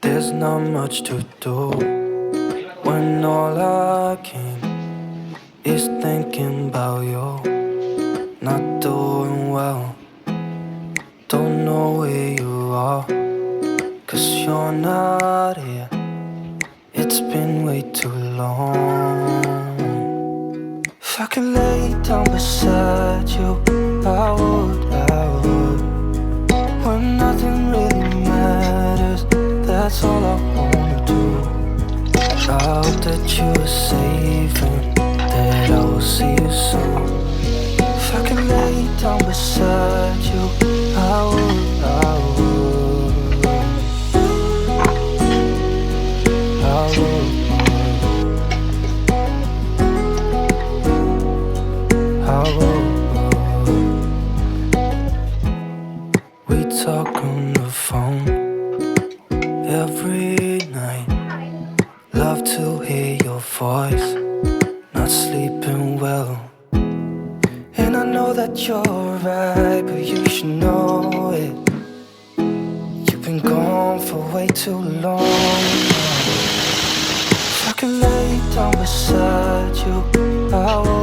There's not much to do when all I can is thinking about you. Not doing well, don't know where you are, 'cause you're not here. It's been way too long. If I could lay down beside you, I would, when nothing really matters, that's all I wanna do. I hope that you are safe and that I will see you soon. If I could lay down beside you, I would, I would, I would, I would. We talk on the phone every night. Love to hear your voice, not sleeping well. And I know that you're right, but you should know it. You've been gone for way too long. If I could lay down beside you, I would.